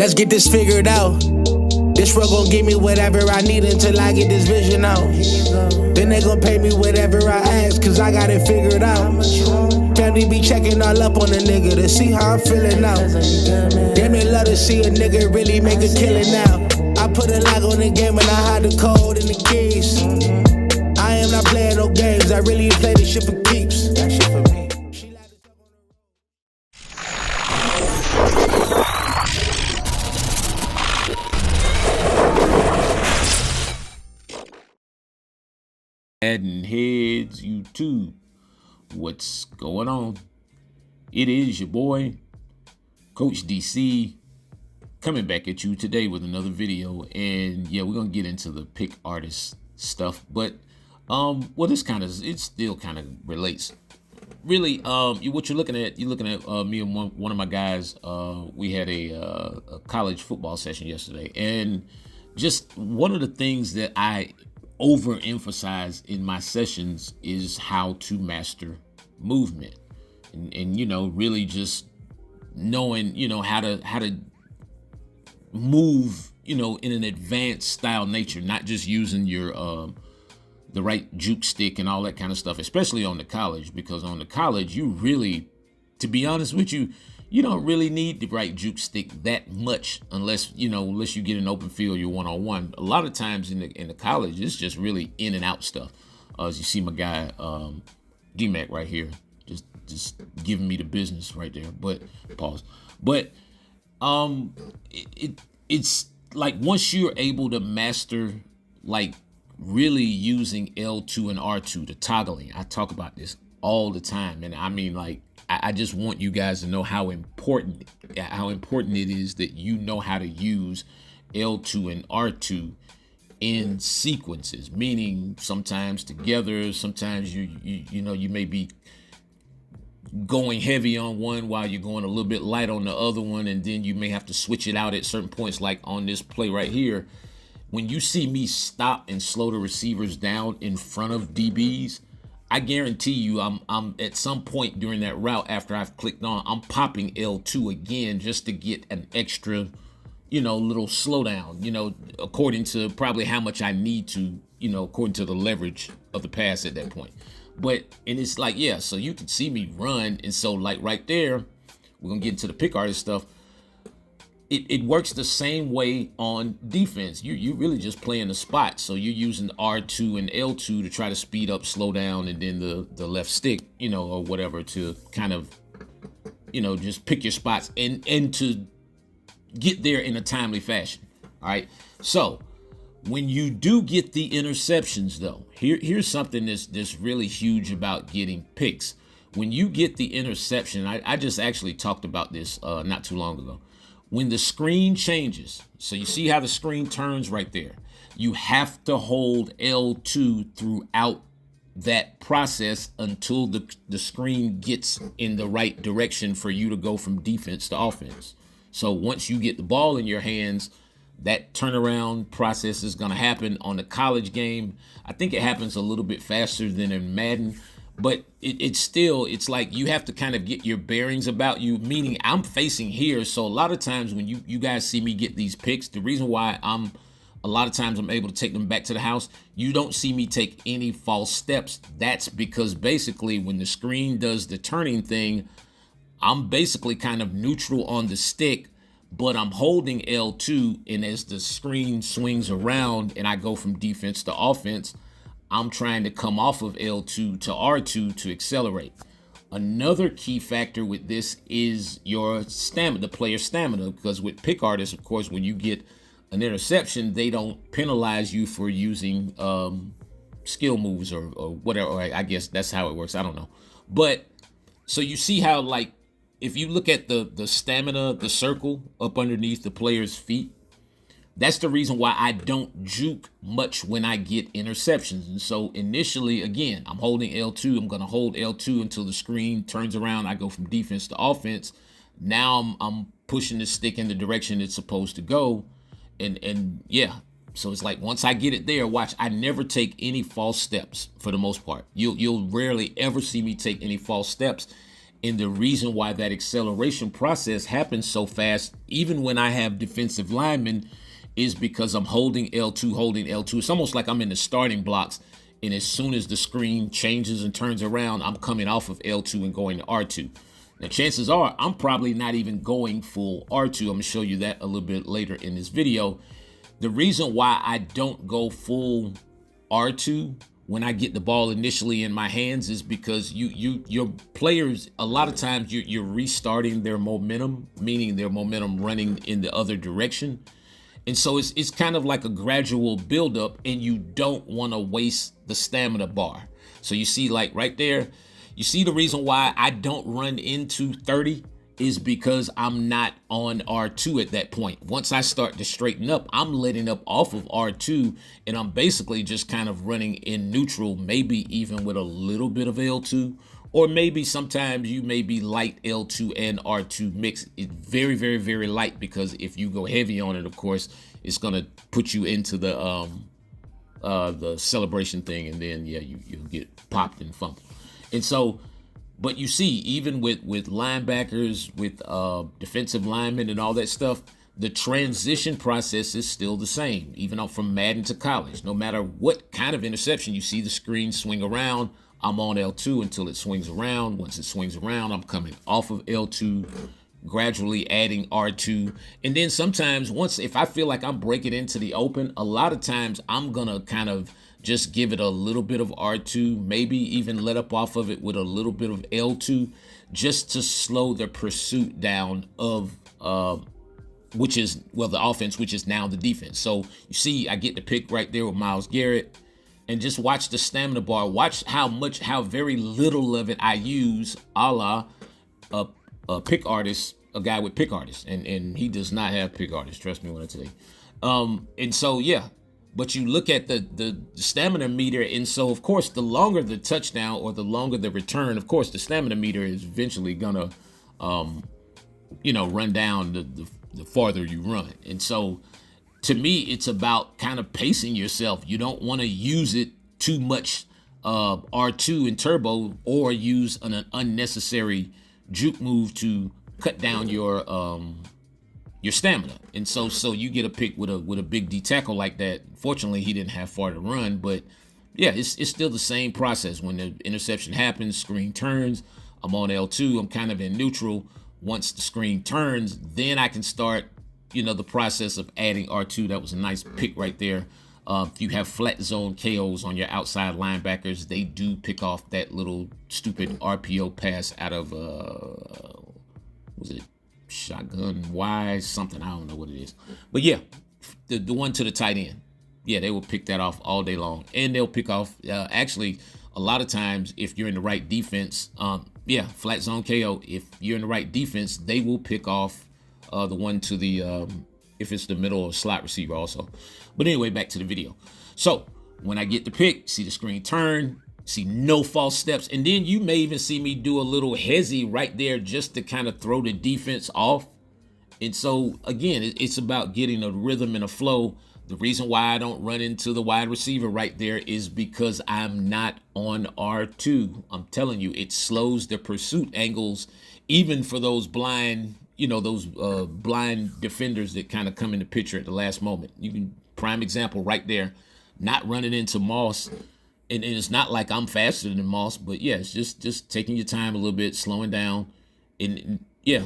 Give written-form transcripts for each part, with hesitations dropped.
Let's get this figured out. This world gon' give me whatever I need until I get this vision out. Then they gon' pay me whatever I ask, cause I got it figured out. Family be checking all up on a nigga to see how I'm feeling now. Damn, they love to see a nigga really make a killing now. I put a lock on the game and I hide the code and the keys. I am not playing no games, I really play this shit for keeps. That shit for me. MaddenHeadz YouTube, what's going on? It is your boy, Coach DC, coming back at you today with another video. And yeah, we're gonna get into the pick artist stuff, but well, this it still kind of relates. Really, what you're looking at, me and one of my guys. We had a college football session yesterday, and just one of the things that I overemphasize in my sessions is how to master movement, and you know, really just knowing, you know, how to move, you know, in an advanced style nature, not just using your the right juke stick and all that kind of stuff, especially on the college, because on the college, you really, to be honest with you, you don't really need the right juke stick that much unless you get an open field, you're one-on-one. A lot of times in the college, it's just really in and out stuff. As you see my guy, D-Mac right here, just giving me the business right there, but pause. But it's like once you're able to master, like really using L2 and R2, the toggling, I talk about this all the time. And I mean, like, I just want you guys to know how important it is that you know how to use L2 and R2 in sequences, meaning sometimes together, sometimes you may be going heavy on one while you're going a little bit light on the other one, and then you may have to switch it out at certain points, like on this play right here. When you see me stop and slow the receivers down in front of DBs, I guarantee you I'm at some point during that route, after I've clicked on, I'm popping L2 again just to get an extra, little slowdown, according to probably how much I need to, according to the leverage of the pass at that point. And it's like, yeah, so you can see me run. And so like right there, we're going to get into the pick artist stuff. It works the same way on defense. You really just playing the spot. So you're using R2 and L2 to try to speed up, slow down, and then the left stick, or whatever, to kind of, just pick your spots and to get there in a timely fashion. All right. So when you do get the interceptions, though, here's something that's really huge about getting picks. When you get the interception, I just actually talked about this not too long ago. When the screen changes, so you see how the screen turns right there, you have to hold L2 throughout that process until the screen gets in the right direction for you to go from defense to offense. So once you get the ball in your hands, that turnaround process is going to happen. On the college game, I think it happens a little bit faster than in Madden. But it's like you have to kind of get your bearings about you, meaning I'm facing here. So a lot of times when you guys see me get these picks, the reason why a lot of times I'm able to take them back to the house, you don't see me take any false steps. That's because basically when the screen does the turning thing, I'm basically kind of neutral on the stick, but I'm holding L2. And as the screen swings around and I go from defense to offense, I'm trying to come off of L2 to R2 to accelerate. Another key factor with this is your stamina, the player's stamina, because with pick artists, of course, when you get an interception, they don't penalize you for using skill moves or whatever. Or I guess that's how it works. I don't know. But so you see how, like, if you look at the stamina, the circle up underneath the player's feet, that's the reason why I don't juke much when I get interceptions. And so initially, again, I'm holding L2. I'm going to hold L2 until the screen turns around. I go from defense to offense. Now I'm pushing the stick in the direction it's supposed to go. And yeah, so it's like once I get it there, watch, I never take any false steps for the most part. You'll rarely ever see me take any false steps. And the reason why that acceleration process happens so fast, even when I have defensive linemen, is because I'm holding L2, holding L2. It's almost like I'm in the starting blocks. And as soon as the screen changes and turns around, I'm coming off of L2 and going to R2. Now, chances are I'm probably not even going full R2. I'm going to show you that a little bit later in this video. The reason why I don't go full R2 when I get the ball initially in my hands is because your players, a lot of times you're restarting their momentum, meaning their momentum running in the other direction. And so it's kind of like a gradual buildup, and you don't want to waste the stamina bar. So you see, like right there, you see the reason why I don't run into 30 is because I'm not on R2 at that point. Once I start to straighten up, I'm letting up off of R2, and I'm basically just kind of running in neutral, maybe even with a little bit of L2, or maybe sometimes you may be light L2 and R2 mix. It's very, very, very light, because if you go heavy on it, of course, it's gonna put you into the celebration thing, and then yeah, you'll get popped and fumbled. And so, but you see, even with linebackers, with defensive linemen and all that stuff, the transition process is still the same, even from Madden to college. No matter what kind of interception, you see the screen swing around, I'm on L2 until it swings around. Once it swings around, I'm coming off of L2, gradually adding R2. And then sometimes if I feel like I'm breaking into the open, a lot of times I'm gonna kind of just give it a little bit of R2, maybe even let up off of it with a little bit of L2, just to slow the pursuit down of which is, well, the offense, which is now the defense. So you see, I get the pick right there with Myles Garrett. And just watch the stamina bar. Watch how very little of it I use, a la a pick artist, a guy with pick artists. And he does not have pick artists, trust me when I tell you. And so, yeah. But you look at the stamina meter, and so, of course, the longer the touchdown or the longer the return, of course, the stamina meter is eventually gonna, run down the farther you run. And so, to me, it's about kind of pacing yourself. You don't want to use it too much, R2 and turbo, or use an unnecessary juke move to cut down your stamina. And so you get a pick with a big D tackle like that. Fortunately, he didn't have far to run, but yeah, it's still the same process. When the interception happens, screen turns, I'm on L2, I'm kind of in neutral. Once the screen turns, then I can start the process of adding R2. That was a nice pick right there. If you have flat zone KOs on your outside linebackers, they do pick off that little stupid RPO pass out of, was it shotgun Y something? I don't know what it is. But yeah, the one to the tight end. Yeah, they will pick that off all day long. And they'll pick off, actually, a lot of times, if you're in the right defense, flat zone KO, if you're in the right defense, they will pick off the one to the, if it's the middle or slot receiver also. But anyway, back to the video. So when I get the pick, see the screen turn, see no false steps. And then you may even see me do a little hezzy right there just to kind of throw the defense off. And so, again, it's about getting a rhythm and a flow. The reason why I don't run into the wide receiver right there is because I'm not on R2. I'm telling you, it slows the pursuit angles, even for those blind blind defenders that kind of come in the picture at the last moment. You can, prime example right there, not running into Moss. And it's not like I'm faster than Moss, but yeah, it's just taking your time a little bit, slowing down, and yeah,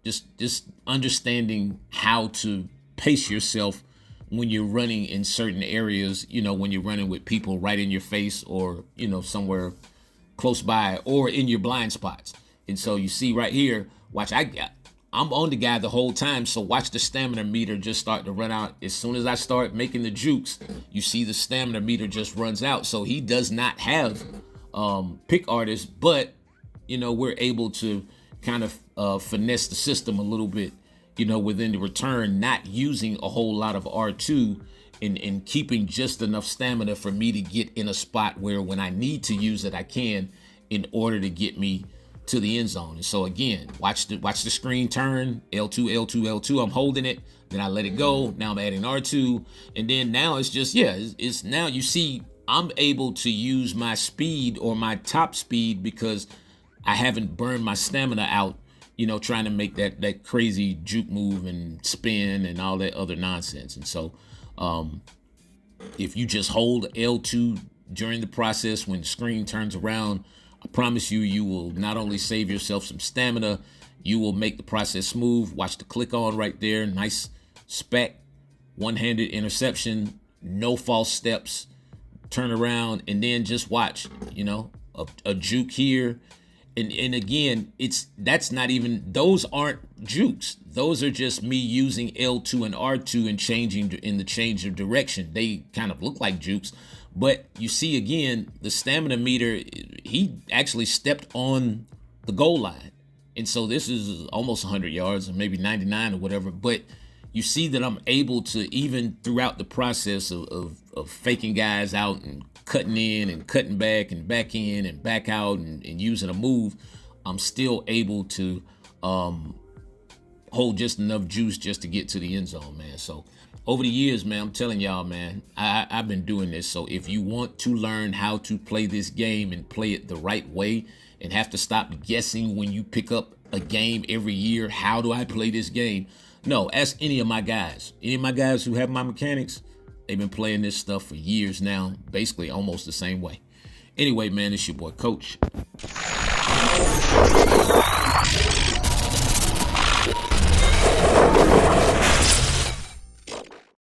just understanding how to pace yourself when you're running in certain areas, when you're running with people right in your face, or, somewhere close by, or in your blind spots. And so you see right here, watch, I'm on the guy the whole time, so watch the stamina meter just start to run out. As soon as I start making the jukes, you see the stamina meter just runs out. So he does not have pick artists, but, we're able to kind of finesse the system a little bit, within the return, not using a whole lot of R2 and keeping just enough stamina for me to get in a spot where when I need to use it, I can, in order to get me to the end zone. And so again, watch the screen turn, L2, L2, L2, I'm holding it, then I let it go, now I'm adding R2, and then now it's just, it's now you see I'm able to use my speed or my top speed because I haven't burned my stamina out, trying to make that crazy juke move and spin and all that other nonsense. And so if you just hold L2 during the process when the screen turns around, I promise you will not only save yourself some stamina, you will make the process smooth. Watch the click on right there. Nice spec, one-handed interception, no false steps, turn around, and then just watch, a juke here. And again, that's not even, those aren't jukes. Those are just me using L2 and R2 and changing in the change of direction. They kind of look like jukes, but you see again, the stamina meter, he actually stepped on the goal line. And so this is almost 100 yards or maybe 99 or whatever, but you see that I'm able to, even throughout the process of faking guys out and cutting in and cutting back and back in and back out and using a move, I'm still able to hold just enough juice just to get to the end zone, man. So over the years, man, I'm telling y'all, man, I've been doing this. So if you want to learn how to play this game and play it the right way and have to stop guessing when you pick up a game every year, how do I play this game? No, ask any of my guys. Any of my guys who have my mechanics, they've been playing this stuff for years now, basically almost the same way. Anyway, man, it's your boy Coach.